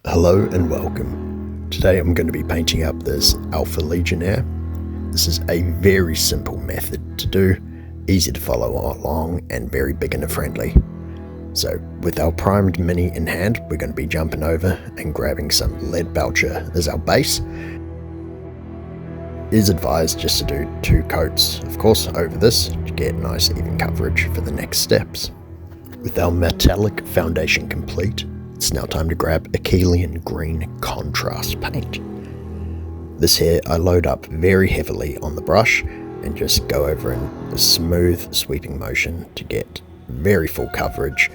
Hello and welcome. Today I'm going to be painting up this Alpha Legionnaire. This is a very simple method to do, easy to follow along and very beginner friendly. So with our primed mini in hand, we're going to be jumping over and grabbing some lead belcher as our base. It is advised just to do 2 coats, of course, over this to get nice even coverage for the next steps. With our metallic foundation complete, it's now time to grab Achillean green contrast paint. This here I load up very heavily on the brush and just go over in a smooth sweeping motion to get very full coverage.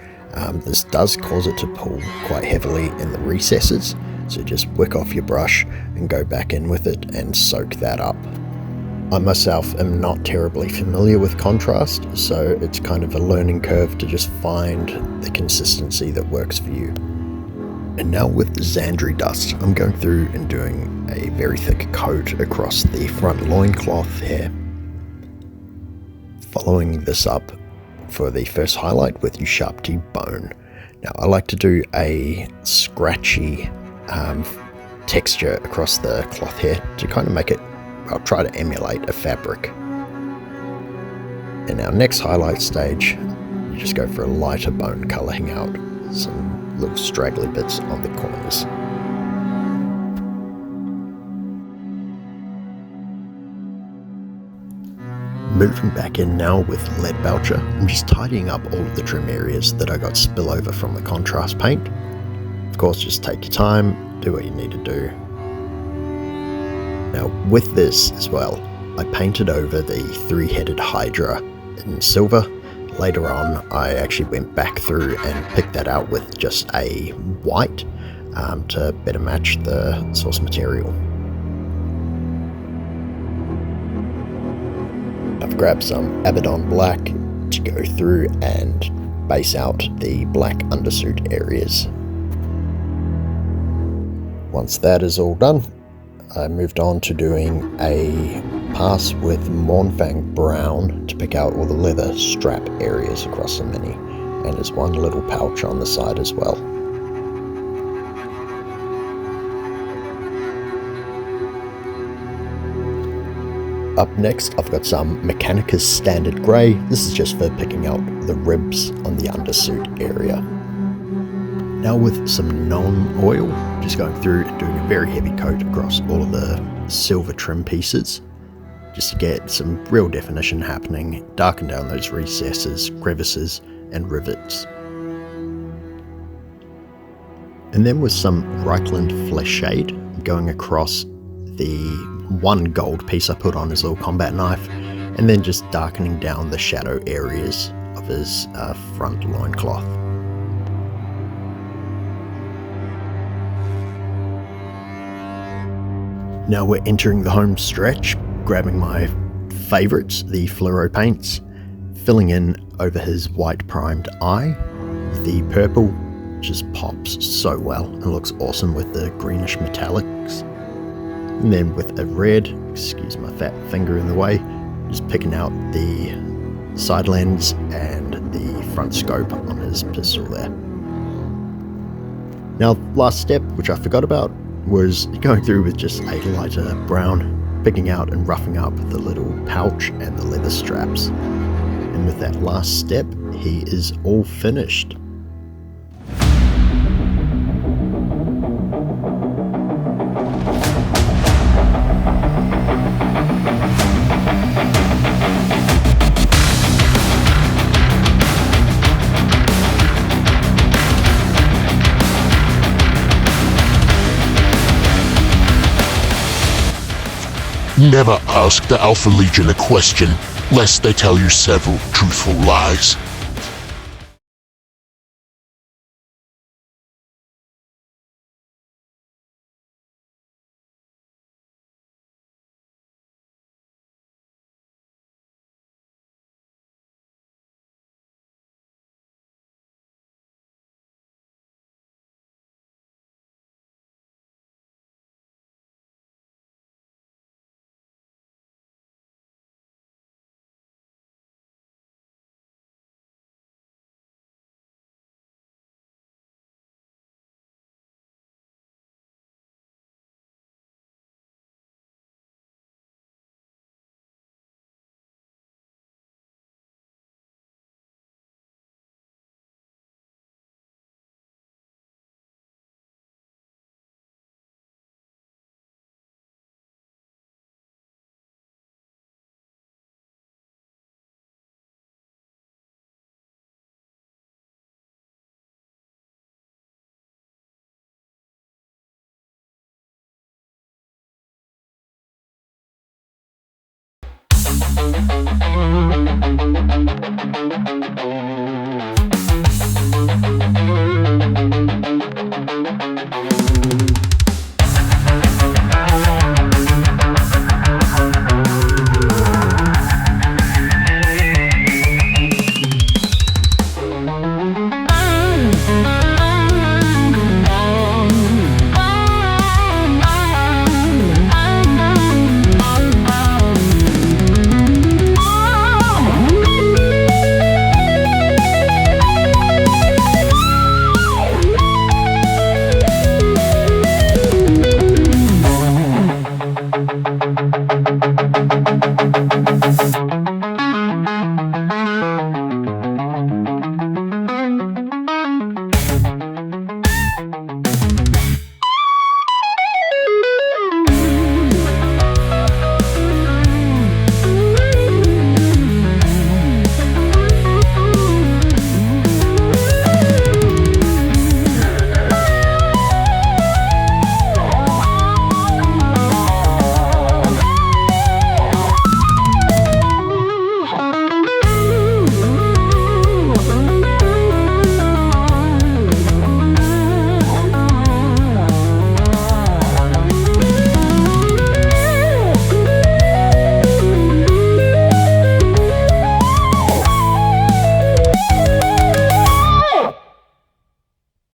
This does cause it to pull quite heavily in the recesses, so just wick off your brush and go back in with it and soak that up. I myself am not terribly familiar with contrast, so it's kind of a learning curve to just find the consistency that works for you. And now with the Xandri dust, I'm going through and doing a very thick coat across the front loincloth here. Following this up for the first highlight with Ushabti bone. Now I like to do a scratchy texture across the cloth here to kind of make it, I'll try to emulate a fabric. In our next highlight stage, you just go for a lighter bone colouring out some little straggly bits on the corners. Moving back in now with lead belcher, I'm just tidying up all of the trim areas that I got spillover from the contrast paint. Of course, just take your time, do what you need to do. Now with this as well, I painted over the 3-headed Hydra in silver. Later on, I actually went back through and picked that out with just a white to better match the source material. I've grabbed some Abaddon black to go through and base out the black undersuit areas. Once that is all done, I moved on to doing a pass with Mournfang brown to pick out all the leather strap areas across the mini, and there's one little pouch on the side as well. Up next, I've got some Mechanicus Standard Grey. This is just for picking out the ribs on the undersuit area. Now with some non-oil, just going through and doing a very heavy coat across all of the silver trim pieces, just to get some real definition happening, darken down those recesses, crevices, and rivets. And then with some Reichland Flesh Shade, going across the one gold piece I put on his little combat knife, and then just darkening down the shadow areas of his front loincloth. Now we're entering the home stretch, grabbing my favourites, the fluoro paints, filling in over his white primed eye. The purple just pops so well and looks awesome with the greenish metallics. And then with a red, excuse my fat finger in the way, just picking out the side lens and the front scope on his pistol there. Now last step, which I forgot about, was going through with just a lighter brown, picking out and roughing up the little pouch and the leather straps. And with that last step, he is all finished. Never ask the Alpha Legion a question, lest they tell you several truthful lies.